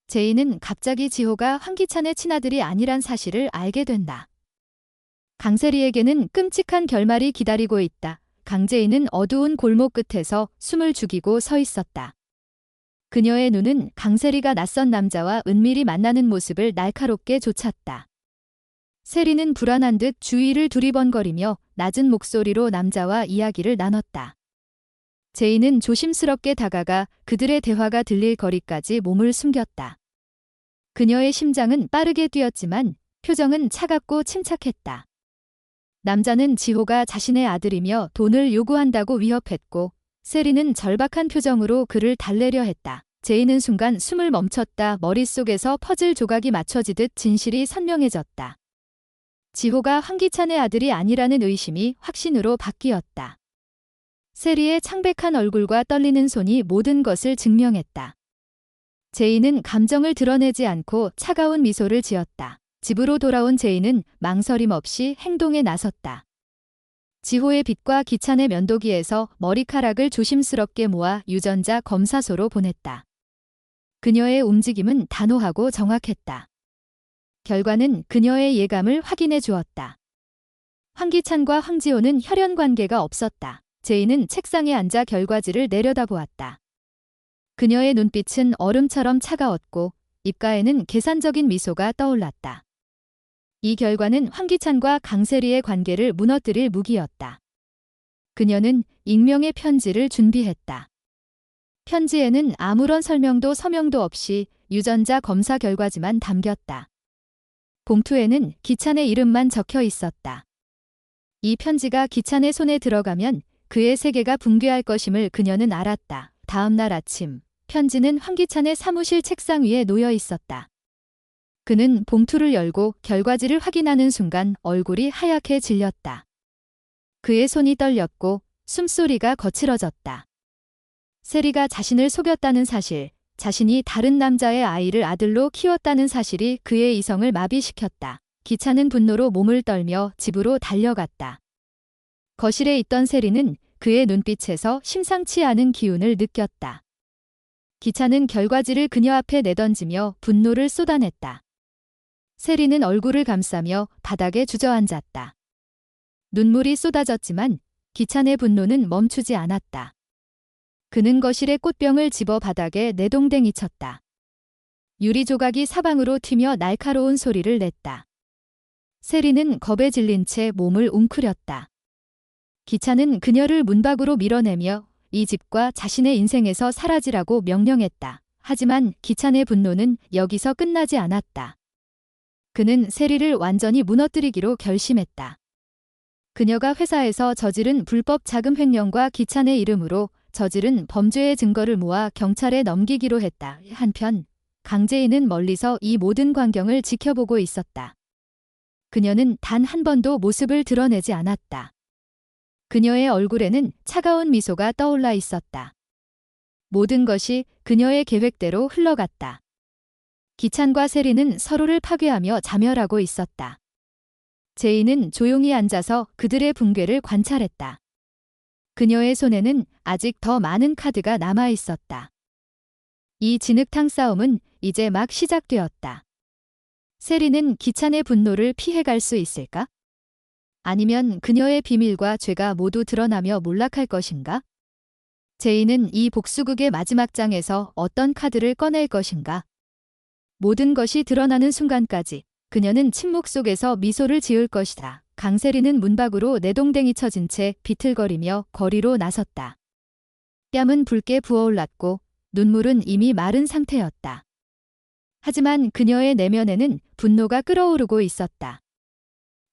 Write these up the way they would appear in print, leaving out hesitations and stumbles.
제이는 갑자기 지호가 황기찬의 친아들이 아니란 사실을 알게 된다. 강세리에게는 끔찍한 결말이 기다리고 있다. 강제인은 어두운 골목 끝에서 숨을 죽이고 서 있었다. 그녀의 눈은 강세리가 낯선 남자와 은밀히 만나는 모습을 날카롭게 좇았다. 세리는 불안한 듯 주위를 두리번거리며 낮은 목소리로 남자와 이야기를 나눴다. 제이는 조심스럽게 다가가 그들의 대화가 들릴 거리까지 몸을 숨겼다. 그녀의 심장은 빠르게 뛰었지만 표정은 차갑고 침착했다. 남자는 지호가 자신의 아들이며 돈을 요구한다고 위협했고 세리는 절박한 표정으로 그를 달래려 했다. 제이는 순간 숨을 멈췄다. 머릿속에서 퍼즐 조각이 맞춰지듯 진실이 선명해졌다. 지호가 황기찬의 아들이 아니라는 의심이 확신으로 바뀌었다. 세리의 창백한 얼굴과 떨리는 손이 모든 것을 증명했다. 제이는 감정을 드러내지 않고 차가운 미소를 지었다. 집으로 돌아온 제이는 망설임 없이 행동에 나섰다. 지호의 빚과 기찬의 면도기에서 머리카락을 조심스럽게 모아 유전자 검사소로 보냈다. 그녀의 움직임은 단호하고 정확했다. 결과는 그녀의 예감을 확인해 주었다. 황기찬과 황지호는 혈연 관계가 없었다. 제이는 책상에 앉아 결과지를 내려다보았다. 그녀의 눈빛은 얼음처럼 차가웠고 입가에는 계산적인 미소가 떠올랐다. 이 결과는 황기찬과 강세리의 관계를 무너뜨릴 무기였다. 그녀는 익명의 편지를 준비했다. 편지에는 아무런 설명도 서명도 없이 유전자 검사 결과지만 담겼다. 봉투에는 기찬의 이름만 적혀 있었다. 이 편지가 기찬의 손에 들어가면 그의 세계가 붕괴할 것임을 그녀는 알았다. 다음 날 아침, 편지는 황기찬의 사무실 책상 위에 놓여 있었다. 그는 봉투를 열고 결과지를 확인하는 순간 얼굴이 하얗게 질렸다. 그의 손이 떨렸고 숨소리가 거칠어졌다. 세리가 자신을 속였다는 사실, 자신이 다른 남자의 아이를 아들로 키웠다는 사실이 그의 이성을 마비시켰다. 기찬은 분노로 몸을 떨며 집으로 달려갔다. 거실에 있던 세리는 그의 눈빛에서 심상치 않은 기운을 느꼈다. 기찬은 결과지를 그녀 앞에 내던지며 분노를 쏟아냈다. 세리는 얼굴을 감싸며 바닥에 주저앉았다. 눈물이 쏟아졌지만 기찬의 분노는 멈추지 않았다. 그는 거실의 꽃병을 집어 바닥에 내동댕이 쳤다. 유리 조각이 사방으로 튀며 날카로운 소리를 냈다. 세리는 겁에 질린 채 몸을 웅크렸다. 기찬은 그녀를 문 밖으로 밀어내며 이 집과 자신의 인생에서 사라지라고 명령했다. 하지만 기찬의 분노는 여기서 끝나지 않았다. 그는 세리를 완전히 무너뜨리기로 결심했다. 그녀가 회사에서 저지른 불법 자금 횡령과 기찬의 이름으로 저지른 범죄의 증거를 모아 경찰에 넘기기로 했다. 한편 강제인은 멀리서 이 모든 광경을 지켜보고 있었다. 그녀는 단 한 번도 모습을 드러내지 않았다. 그녀의 얼굴에는 차가운 미소가 떠올라 있었다. 모든 것이 그녀의 계획대로 흘러갔다. 기찬과 세리는 서로를 파괴하며 자멸하고 있었다. 제이는 조용히 앉아서 그들의 붕괴를 관찰했다. 그녀의 손에는 아직 더 많은 카드가 남아 있었다. 이 진흙탕 싸움은 이제 막 시작되었다. 세리는 기찬의 분노를 피해갈 수 있을까? 아니면 그녀의 비밀과 죄가 모두 드러나며 몰락할 것인가? 제이는 이 복수극의 마지막 장에서 어떤 카드를 꺼낼 것인가? 모든 것이 드러나는 순간까지 그녀는 침묵 속에서 미소를 지을 것이다. 강세리는 문 밖으로 내동댕이 쳐진 채 비틀거리며 거리로 나섰다. 뺨은 붉게 부어올랐고 눈물은 이미 마른 상태였다. 하지만 그녀의 내면에는 분노가 끓어오르고 있었다.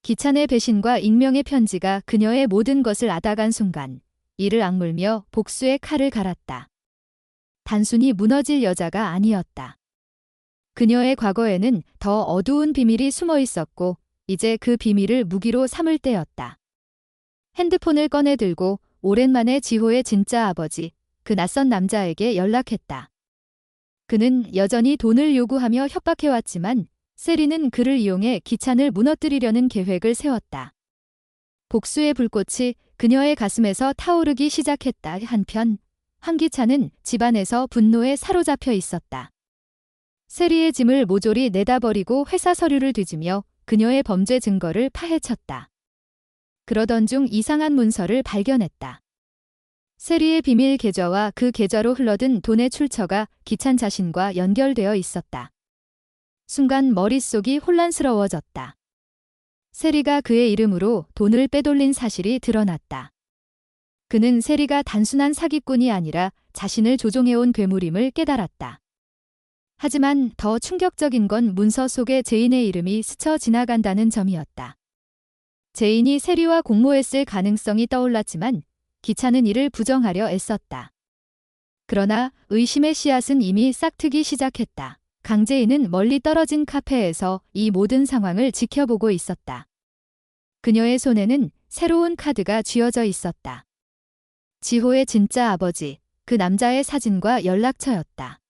기찬의 배신과 익명의 편지가 그녀의 모든 것을 앗아간 순간 이를 악물며 복수의 칼을 갈았다. 단순히 무너질 여자가 아니었다. 그녀의 과거에는 더 어두운 비밀이 숨어 있었고 이제 그 비밀을 무기로 삼을 때였다. 핸드폰을 꺼내 들고 오랜만에 지호의 진짜 아버지, 그 낯선 남자에게 연락했다. 그는 여전히 돈을 요구하며 협박해왔지만 세리는 그를 이용해 기찬을 무너뜨리려는 계획을 세웠다. 복수의 불꽃이 그녀의 가슴에서 타오르기 시작했다. 한편 황기찬은 집안에서 분노에 사로잡혀 있었다. 세리의 짐을 모조리 내다버리고 회사 서류를 뒤지며 그녀의 범죄 증거를 파헤쳤다. 그러던 중 이상한 문서를 발견했다. 세리의 비밀 계좌와 그 계좌로 흘러든 돈의 출처가 기찬 자신과 연결되어 있었다. 순간 머릿속이 혼란스러워졌다. 세리가 그의 이름으로 돈을 빼돌린 사실이 드러났다. 그는 세리가 단순한 사기꾼이 아니라 자신을 조종해온 괴물임을 깨달았다. 하지만 더 충격적인 건 문서 속에 제인의 이름이 스쳐 지나간다는 점이었다. 제인이 세리와 공모했을 가능성이 떠올랐지만 기찬은 이를 부정하려 애썼다. 그러나 의심의 씨앗은 이미 싹트기 시작했다. 강재인은 멀리 떨어진 카페에서 이 모든 상황을 지켜보고 있었다. 그녀의 손에는 새로운 카드가 쥐어져 있었다. 지호의 진짜 아버지, 그 남자의 사진과 연락처였다.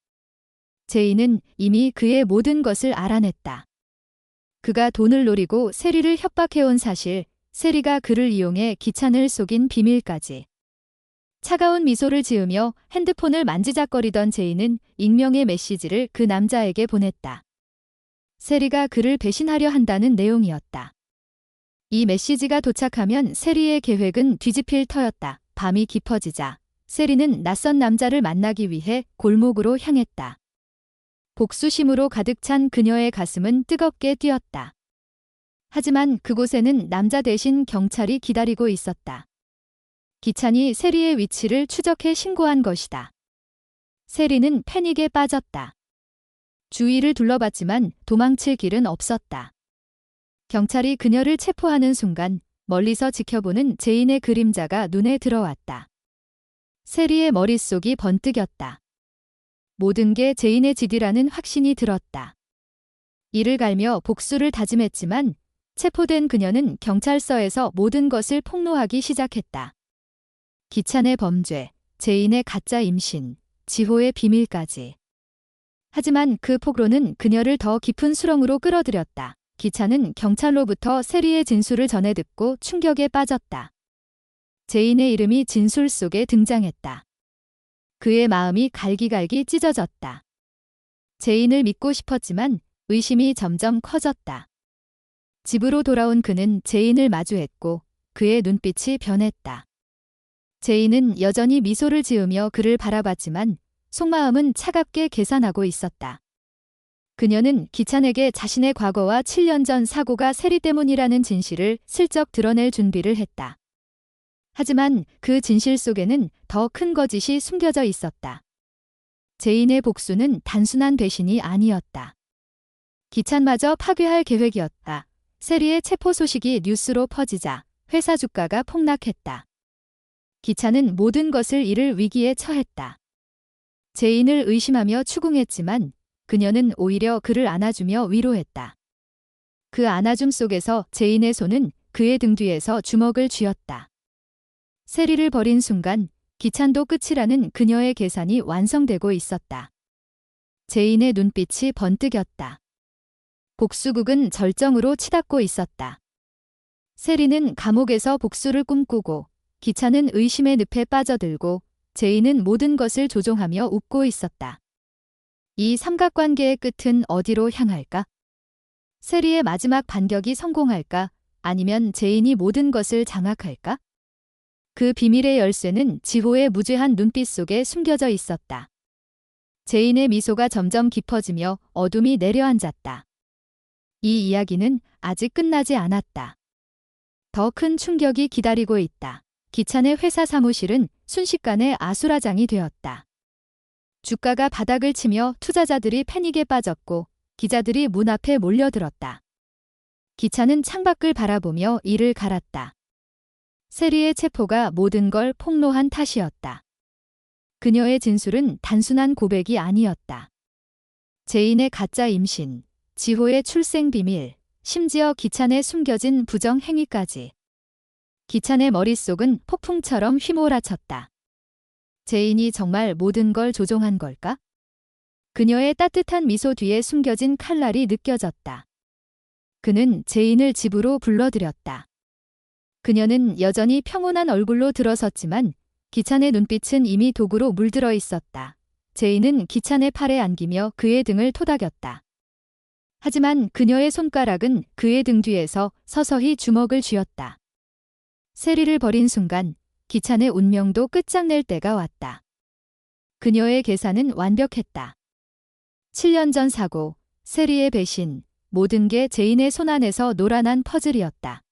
제인은 이미 그의 모든 것을 알아냈다. 그가 돈을 노리고 세리를 협박해온 사실, 세리가 그를 이용해 기찬을 속인 비밀까지. 차가운 미소를 지으며 핸드폰을 만지작거리던 제인은 익명의 메시지를 그 남자에게 보냈다. 세리가 그를 배신하려 한다는 내용이었다. 이 메시지가 도착하면 세리의 계획은 뒤집힐 터였다. 밤이 깊어지자 세리는 낯선 남자를 만나기 위해 골목으로 향했다. 복수심으로 가득 찬 그녀의 가슴은 뜨겁게 뛰었다. 하지만 그곳에는 남자 대신 경찰이 기다리고 있었다. 기찬이 세리의 위치를 추적해 신고한 것이다. 세리는 패닉에 빠졌다. 주위를 둘러봤지만 도망칠 길은 없었다. 경찰이 그녀를 체포하는 순간 멀리서 지켜보는 제인의 그림자가 눈에 들어왔다. 세리의 머릿속이 번뜩였다. 모든 게 제인의 짓이라는 확신이 들었다. 이를 갈며 복수를 다짐했지만 체포된 그녀는 경찰서에서 모든 것을 폭로하기 시작했다. 기찬의 범죄, 제인의 가짜 임신, 지호의 비밀까지. 하지만 그 폭로는 그녀를 더 깊은 수렁으로 끌어들였다. 기찬은 경찰로부터 세리의 진술을 전해 듣고 충격에 빠졌다. 제인의 이름이 진술 속에 등장했다. 그의 마음이 갈기갈기 찢어졌다. 제인을 믿고 싶었지만 의심이 점점 커졌다. 집으로 돌아온 그는 제인을 마주했고 그의 눈빛이 변했다. 제인은 여전히 미소를 지으며 그를 바라봤지만 속마음은 차갑게 계산하고 있었다. 그녀는 기찬에게 자신의 과거와 7년 전 사고가 세리 때문이라는 진실을 슬쩍 드러낼 준비를 했다. 하지만 그 진실 속에는 더 큰 거짓이 숨겨져 있었다. 제인의 복수는 단순한 배신이 아니었다. 기찬마저 파괴할 계획이었다. 세리의 체포 소식이 뉴스로 퍼지자 회사 주가가 폭락했다. 기찬은 모든 것을 잃을 위기에 처했다. 제인을 의심하며 추궁했지만 그녀는 오히려 그를 안아주며 위로했다. 그 안아줌 속에서 제인의 손은 그의 등 뒤에서 주먹을 쥐었다. 세리를 버린 순간 기찬도 끝이라는 그녀의 계산이 완성되고 있었다. 제인의 눈빛이 번뜩였다. 복수극은 절정으로 치닫고 있었다. 세리는 감옥에서 복수를 꿈꾸고 기찬은 의심의 늪에 빠져들고 제인은 모든 것을 조종하며 웃고 있었다. 이 삼각관계의 끝은 어디로 향할까? 세리의 마지막 반격이 성공할까? 아니면 제인이 모든 것을 장악할까? 그 비밀의 열쇠는 지호의 무죄한 눈빛 속에 숨겨져 있었다. 제인의 미소가 점점 깊어지며 어둠이 내려앉았다. 이 이야기는 아직 끝나지 않았다. 더 큰 충격이 기다리고 있다. 기찬의 회사 사무실은 순식간에 아수라장이 되었다. 주가가 바닥을 치며 투자자들이 패닉에 빠졌고 기자들이 문 앞에 몰려들었다. 기찬은 창밖을 바라보며 이를 갈았다. 세리의 체포가 모든 걸 폭로한 탓이었다. 그녀의 진술은 단순한 고백이 아니었다. 제인의 가짜 임신, 지호의 출생 비밀, 심지어 기찬의 숨겨진 부정 행위까지. 기찬의 머릿속은 폭풍처럼 휘몰아쳤다. 제인이 정말 모든 걸 조종한 걸까? 그녀의 따뜻한 미소 뒤에 숨겨진 칼날이 느껴졌다. 그는 제인을 집으로 불러들였다. 그녀는 여전히 평온한 얼굴로 들어섰지만 기찬의 눈빛은 이미 독으로 물들어 있었다. 제인은 기찬의 팔에 안기며 그의 등을 토닥였다. 하지만 그녀의 손가락은 그의 등 뒤에서 서서히 주먹을 쥐었다. 세리를 버린 순간 기찬의 운명도 끝장낼 때가 왔다. 그녀의 계산은 완벽했다. 7년 전 사고, 세리의 배신, 모든 게 제인의 손안에서 노란한 퍼즐이었다.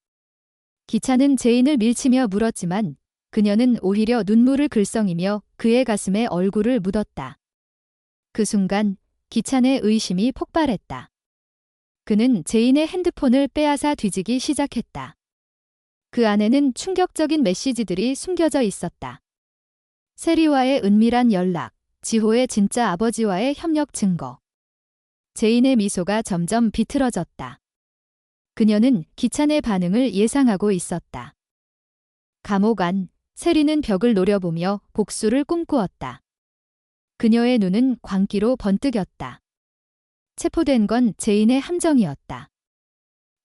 기찬은 제인을 밀치며 물었지만 그녀는 오히려 눈물을 글썽이며 그의 가슴에 얼굴을 묻었다. 그 순간 기찬의 의심이 폭발했다. 그는 제인의 핸드폰을 빼앗아 뒤지기 시작했다. 그 안에는 충격적인 메시지들이 숨겨져 있었다. 세리와의 은밀한 연락, 지호의 진짜 아버지와의 협력 증거. 제인의 미소가 점점 비틀어졌다. 그녀는 기찬의 반응을 예상하고 있었다. 감옥 안, 세리는 벽을 노려보며 복수를 꿈꾸었다. 그녀의 눈은 광기로 번뜩였다. 체포된 건 제인의 함정이었다.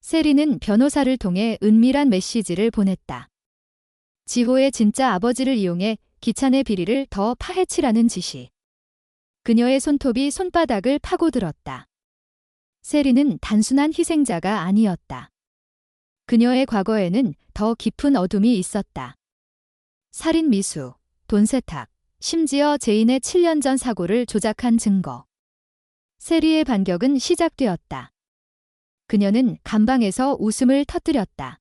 세리는 변호사를 통해 은밀한 메시지를 보냈다. 지호의 진짜 아버지를 이용해 기찬의 비리를 더 파헤치라는 지시. 그녀의 손톱이 손바닥을 파고들었다. 세리는 단순한 희생자가 아니었다. 그녀의 과거에는 더 깊은 어둠이 있었다. 살인 미수, 돈 세탁, 심지어 제인의 7년 전 사고를 조작한 증거. 세리의 반격은 시작되었다. 그녀는 감방에서 웃음을 터뜨렸다.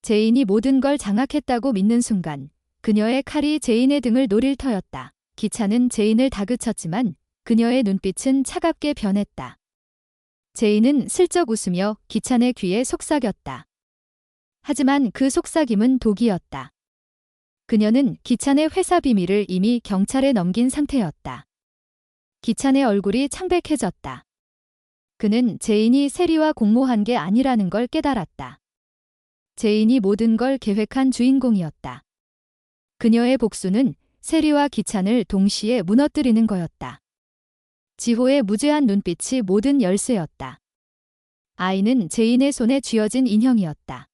제인이 모든 걸 장악했다고 믿는 순간 그녀의 칼이 제인의 등을 노릴 터였다. 기찬은 제인을 다그쳤지만 그녀의 눈빛은 차갑게 변했다. 제인은 슬쩍 웃으며 기찬의 귀에 속삭였다. 하지만 그 속삭임은 독이었다. 그녀는 기찬의 회사 비밀을 이미 경찰에 넘긴 상태였다. 기찬의 얼굴이 창백해졌다. 그는 제인이 세리와 공모한 게 아니라는 걸 깨달았다. 제인이 모든 걸 계획한 주인공이었다. 그녀의 복수는 세리와 기찬을 동시에 무너뜨리는 거였다. 지호의 무죄한 눈빛이 모든 열쇠였다. 아이는 제인의 손에 쥐어진 인형이었다.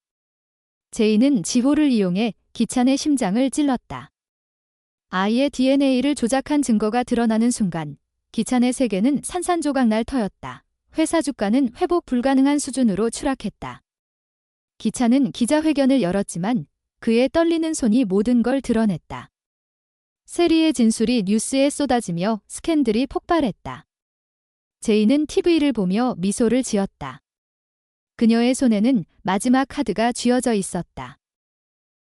제인은 지호를 이용해 기찬의 심장을 찔렀다. 아이의 DNA를 조작한 증거가 드러나는 순간 기찬의 세계는 산산조각 날 터였다. 회사 주가는 회복 불가능한 수준으로 추락했다. 기찬은 기자회견을 열었지만 그의 떨리는 손이 모든 걸 드러냈다. 세리의 진술이 뉴스에 쏟아지며 스캔들이 폭발했다. 제인은 TV를 보며 미소를 지었다. 그녀의 손에는 마지막 카드가 쥐어져 있었다.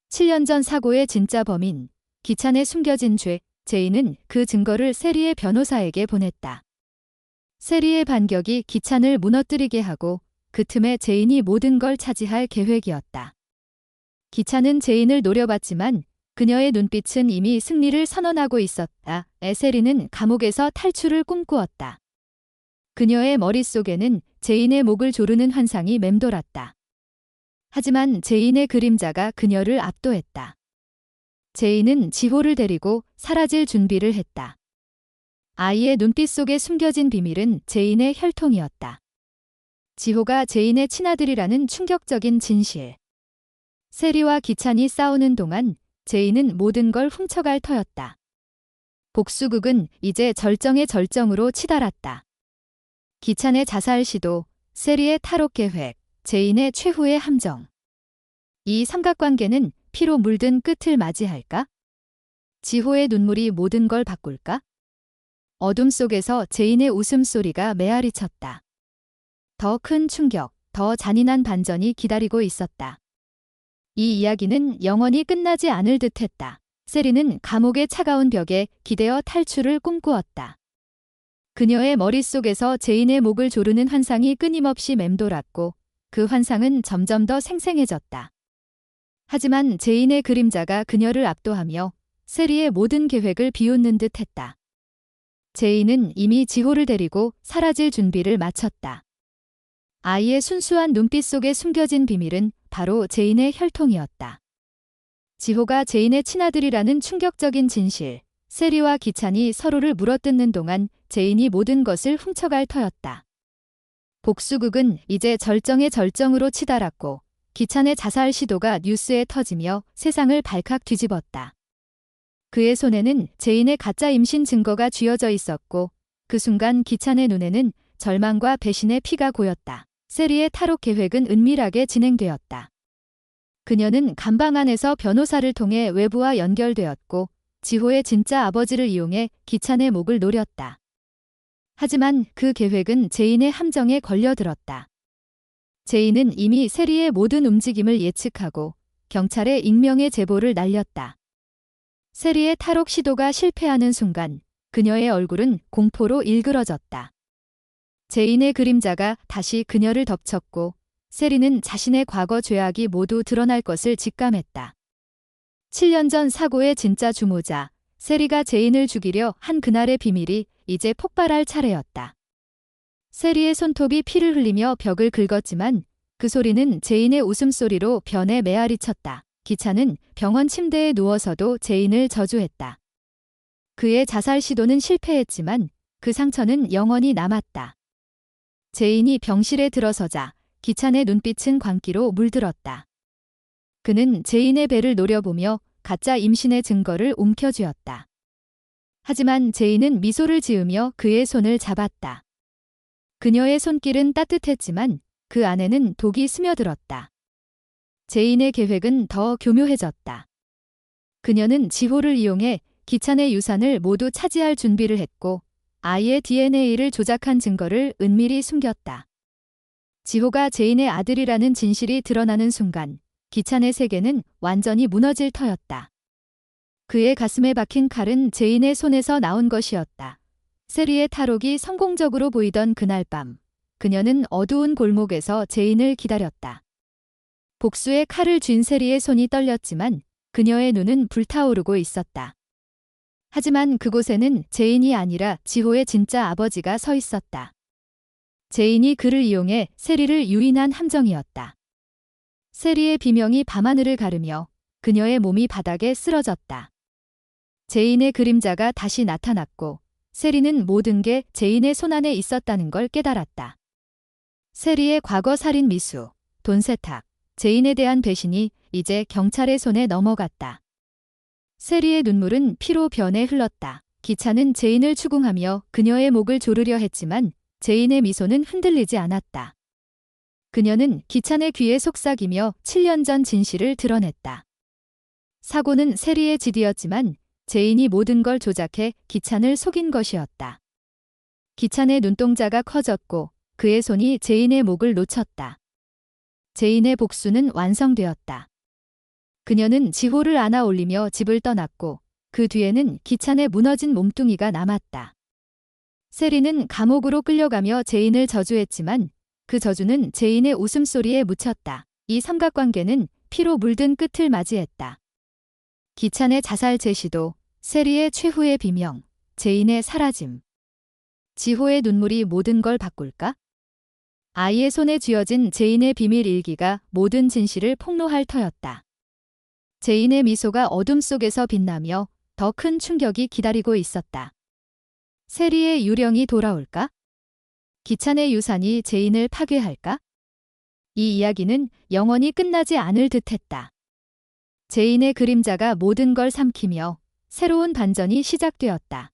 7년 전 사고의 진짜 범인, 기찬의 숨겨진 죄, 제인은 그 증거를 세리의 변호사에게 보냈다. 세리의 반격이 기찬을 무너뜨리게 하고 그 틈에 제인이 모든 걸 차지할 계획이었다. 기찬은 제인을 노려봤지만 그녀의 눈빛은 이미 승리를 선언하고 있었다. 세리는 감옥에서 탈출을 꿈꾸었다. 그녀의 머릿속에는 제인의 목을 조르는 환상이 맴돌았다. 하지만 제인의 그림자가 그녀를 압도했다. 제인은 지호를 데리고 사라질 준비를 했다. 아이의 눈빛 속에 숨겨진 비밀은 제인의 혈통이었다. 지호가 제인의 친아들이라는 충격적인 진실. 세리와 기찬이 싸우는 동안 제인은 모든 걸 훔쳐갈 터였다. 복수극은 이제 절정의 절정으로 치달았다. 기찬의 자살 시도, 세리의 탈옥 계획, 제인의 최후의 함정. 이 삼각관계는 피로 물든 끝을 맞이할까? 지호의 눈물이 모든 걸 바꿀까? 어둠 속에서 제인의 웃음소리가 메아리쳤다. 더 큰 충격, 더 잔인한 반전이 기다리고 있었다. 이 이야기는 영원히 끝나지 않을 듯했다. 세리는 감옥의 차가운 벽에 기대어 탈출을 꿈꾸었다. 그녀의 머릿속에서 제인의 목을 조르는 환상이 끊임없이 맴돌았고 그 환상은 점점 더 생생해졌다. 하지만 제인의 그림자가 그녀를 압도하며 세리의 모든 계획을 비웃는 듯했다. 제인은 이미 지호를 데리고 사라질 준비를 마쳤다. 아이의 순수한 눈빛 속에 숨겨진 비밀은 바로 제인의 혈통이었다. 지호가 제인의 친아들이라는 충격적인 진실, 세리와 기찬이 서로를 물어뜯는 동안 제인이 모든 것을 훔쳐갈 터였다. 복수극은 이제 절정의 절정으로 치달았고 기찬의 자살 시도가 뉴스에 터지며 세상을 발칵 뒤집었다. 그의 손에는 제인의 가짜 임신 증거가 쥐어져 있었고 그 순간 기찬의 눈에는 절망과 배신의 피가 고였다. 세리의 탈옥 계획은 은밀하게 진행되었다. 그녀는 감방 안에서 변호사를 통해 외부와 연결되었고 지호의 진짜 아버지를 이용해 기찬의 목을 노렸다. 하지만 그 계획은 제인의 함정에 걸려들었다. 제인은 이미 세리의 모든 움직임을 예측하고 경찰에 익명의 제보를 날렸다. 세리의 탈옥 시도가 실패하는 순간 그녀의 얼굴은 공포로 일그러졌다. 제인의 그림자가 다시 그녀를 덮쳤고 세리는 자신의 과거 죄악이 모두 드러날 것을 직감했다. 7년 전 사고의 진짜 주모자, 세리가 제인을 죽이려 한 그날의 비밀이 이제 폭발할 차례였다. 세리의 손톱이 피를 흘리며 벽을 긁었지만 그 소리는 제인의 웃음소리로 변에 메아리쳤다. 기찬은 병원 침대에 누워서도 제인을 저주했다. 그의 자살 시도는 실패했지만 그 상처는 영원히 남았다. 제인이 병실에 들어서자 기찬의 눈빛은 광기로 물들었다. 그는 제인의 배를 노려보며 가짜 임신의 증거를 움켜쥐었다. 하지만 제인은 미소를 지으며 그의 손을 잡았다. 그녀의 손길은 따뜻했지만 그 안에는 독이 스며들었다. 제인의 계획은 더 교묘해졌다. 그녀는 지호를 이용해 기찬의 유산을 모두 차지할 준비를 했고 아이의 DNA를 조작한 증거를 은밀히 숨겼다. 지호가 제인의 아들이라는 진실이 드러나는 순간 기찬의 세계는 완전히 무너질 터였다. 그의 가슴에 박힌 칼은 제인의 손에서 나온 것이었다. 세리의 탈옥이 성공적으로 보이던 그날 밤, 그녀는 어두운 골목에서 제인을 기다렸다. 복수의 칼을 쥔 세리의 손이 떨렸지만 그녀의 눈은 불타오르고 있었다. 하지만 그곳에는 제인이 아니라 지호의 진짜 아버지가 서 있었다. 제인이 그를 이용해 세리를 유인한 함정이었다. 세리의 비명이 밤하늘을 가르며 그녀의 몸이 바닥에 쓰러졌다. 제인의 그림자가 다시 나타났고 세리는 모든 게 제인의 손안에 있었다는 걸 깨달았다. 세리의 과거 살인 미수, 돈 세탁, 제인에 대한 배신이 이제 경찰의 손에 넘어갔다. 세리의 눈물은 피로 변해 흘렀다. 기찬은 제인을 추궁하며 그녀의 목을 조르려 했지만 제인의 미소는 흔들리지 않았다. 그녀는 기찬의 귀에 속삭이며 7년 전 진실을 드러냈다. 사고는 세리의 짓이었지만 제인이 모든 걸 조작해 기찬을 속인 것이었다. 기찬의 눈동자가 커졌고 그의 손이 제인의 목을 놓쳤다. 제인의 복수는 완성되었다. 그녀는 지호를 안아 올리며 집을 떠났고 그 뒤에는 기찬의 무너진 몸뚱이가 남았다. 세리는 감옥으로 끌려가며 제인을 저주했지만 그 저주는 제인의 웃음소리에 묻혔다. 이 삼각관계는 피로 물든 끝을 맞이했다. 기찬의 자살 제시도, 세리의 최후의 비명, 제인의 사라짐. 지호의 눈물이 모든 걸 바꿀까? 아이의 손에 쥐어진 제인의 비밀 일기가 모든 진실을 폭로할 터였다. 제인의 미소가 어둠 속에서 빛나며 더 큰 충격이 기다리고 있었다. 세리의 유령이 돌아올까? 기찬의 유산이 제인을 파괴할까? 이 이야기는 영원히 끝나지 않을 듯했다. 제인의 그림자가 모든 걸 삼키며 새로운 반전이 시작되었다.